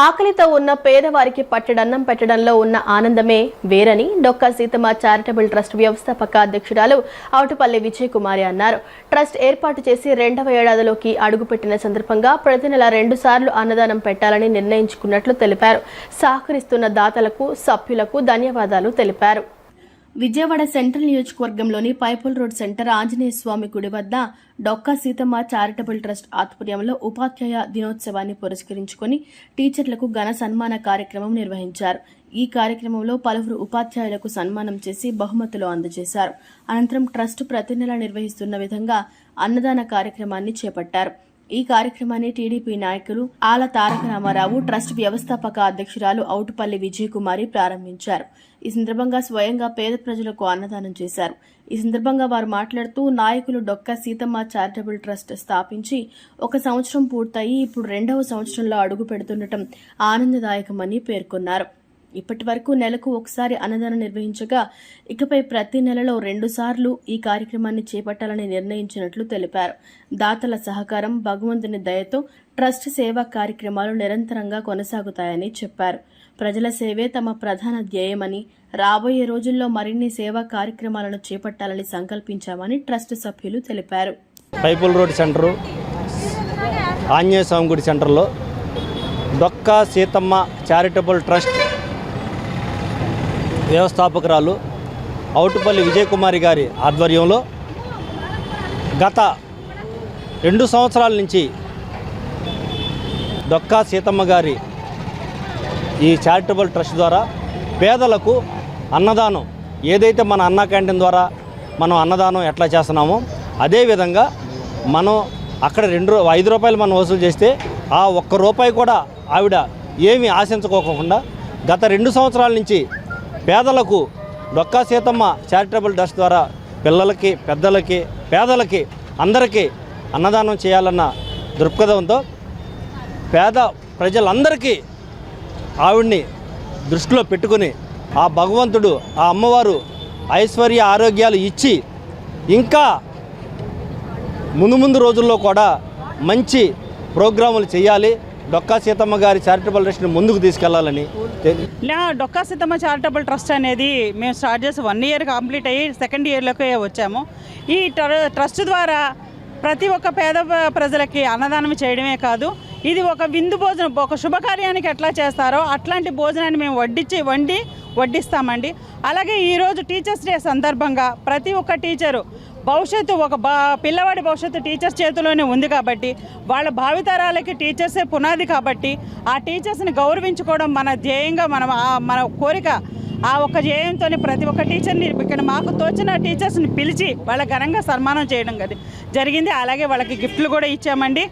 ఆకలితో ఉన్న పేదవారికి పట్టెడన్నం పెట్టడంలో ఉన్న ఆనందమే వేరని డొక్కా సీతమ్మ చారిటబుల్ ట్రస్ట్ వ్యవస్థాపక అధ్యక్షురాలు అవుటుపల్లి విజయకుమారి అన్నారు. ట్రస్ట్ ఏర్పాటు చేసి 2వ ఏడాదిలోకి అడుగుపెట్టిన సందర్భంగా ప్రతి నెల 2 సార్లు అన్నదానం పెట్టాలని నిర్ణయించుకున్నట్లు తెలిపారు. సహకరిస్తున్న దాతలకు, సభ్యులకు ధన్యవాదాలు తెలిపారు. విజయవాడ సెంట్రల్ నియోజకవర్గంలోని పైపుల్ రోడ్ సెంటర్ ఆంజనేయ స్వామి గుడి వద్ద డొక్కా సీతమ్మ చారిటబుల్ ట్రస్ట్ ఆధ్వర్యంలో ఉపాధ్యాయ దినోత్సవాన్ని పురస్కరించుకుని టీచర్లకు ఘన సన్మాన కార్యక్రమం నిర్వహించారు. ఈ కార్యక్రమంలో పలువురు ఉపాధ్యాయులకు సన్మానం చేసి బహుమతులు అందజేశారు. అనంతరం ట్రస్ట్ ప్రతి నెల నిర్వహిస్తున్న విధంగా అన్నదాన కార్యక్రమాన్ని చేపట్టారు. ఈ కార్యక్రమాన్ని టీడీపీ నాయకులు ఆల తారక రామారావు, ట్రస్ట్ వ్యవస్థాపక అధ్యక్షురాలు అవుటుపల్లి విజయకుమారి ప్రారంభించారు. ఈ సందర్భంగా స్వయంగా పేద ప్రజలకు అన్నదానం చేశారు. ఈ సందర్భంగా వారు మాట్లాడుతూ నాయకులు డొక్కా సీతమ్మ చారిటబుల్ ట్రస్ట్ స్థాపించి 1 సంవత్సరం పూర్తయి ఇప్పుడు 2వ సంవత్సరంలో అడుగు పెడుతుండటం ఆనందదాయకమని పేర్కొన్నారు. ఇప్పటి వరకు నెలకు ఒకసారి అన్నదానం నిర్వహించగా ఇకపై ప్రతి నెలలో 2 సార్లు ఈ కార్యక్రమాన్ని చేపట్టాలని నిర్ణయించినట్లు తెలిపారు. దాతల సహకారం, భగవంతుని దయతో ట్రస్ట్ సేవా కార్యక్రమాలు నిరంతరంగా కొనసాగుతాయని చెప్పారు. ప్రజల సేవే తమ ప్రధాన ధ్యేయమని, రాబోయే రోజుల్లో మరిన్ని సేవా కార్యక్రమాలను చేపట్టాలని సంకల్పించామని ట్రస్ట్ సభ్యులు తెలిపారు. పైపుల్ రోడ్ సెంటరు ఆంజనేయ స్వామి గుడి సెంటర్లో డొక్కా సీతమ్మ చారిటబుల్ ట్రస్ట్ వ్యవస్థాపకురాలు అవుటుపల్లి విజయకుమారి గారి ఆధ్వర్యంలో గత 2 సంవత్సరాల నుంచి డొక్కా సీతమ్మ గారి ఈ చారిటబుల్ ట్రస్ట్ ద్వారా పేదలకు అన్నదానం, ఏదైతే మన అన్న క్యాంటీన్ ద్వారా మనం అన్నదానం ఎట్లా చేస్తున్నామో అదేవిధంగా మనం అక్కడ 5 రూపాయలు మనం వసూలు చేస్తే ఆ 1 రూపాయి కూడా ఆవిడ ఏమీ ఆశించుకోకుండా గత 2 సంవత్సరాల నుంచి పేదలకు డొక్కా సీతమ్మ చారిటబుల్ ట్రస్ట్ ద్వారా పిల్లలకి, పెద్దలకి, పేదలకి అందరికీ అన్నదానం చేయాలన్న దృక్పథంతో పేద ప్రజలందరికీ ఆవిడ్ని దృష్టిలో పెట్టుకుని ఆ భగవంతుడు, ఆ అమ్మవారు ఐశ్వర్య ఆరోగ్యాలు ఇచ్చి ఇంకా ముందు రోజుల్లో కూడా మంచి ప్రోగ్రాములు చేయాలి, డొక్కా సీతమ్మ గారి చారిటబుల్ ట్రస్ట్ని ముందుకు తీసుకెళ్లాలని. డొక్కా సీతమ్మ చారిటబుల్ ట్రస్ట్ అనేది మేము స్టార్ట్ చేసి 1 ఇయర్ కంప్లీట్ అయ్యి 2nd ఇయర్లోకి వచ్చాము. ఈ ట్రస్ట్ ద్వారా ప్రతి ఒక్క పేద ప్రజలకి అన్నదానం చేయడమే కాదు, ఇది ఒక విందు భోజనం, ఒక శుభకార్యానికి ఎట్లా చేస్తారో అట్లాంటి భోజనాన్ని మేము వడ్డిస్తామండి. అలాగే ఈరోజు టీచర్స్ డే సందర్భంగా ప్రతి ఒక్క టీచరు భవిష్యత్తు, పిల్లవాడి భవిష్యత్తు టీచర్స్ చేతిలోనే ఉంది కాబట్టి వాళ్ళ భావితరాలకి టీచర్సే పునాది కాబట్టి ఆ టీచర్స్ని గౌరవించుకోవడం మన ధ్యేయంగా, మన కోరిక. ఆ ఒక్క ధ్యేయంతోనే ప్రతి ఒక్క టీచర్ని ఇక్కడ మాకు తోచిన టీచర్స్ని పిలిచి వాళ్ళ ఘనంగా సన్మానం చేయడం జరిగింది. అలాగే వాళ్ళకి గిఫ్ట్లు కూడా ఇచ్చామండి.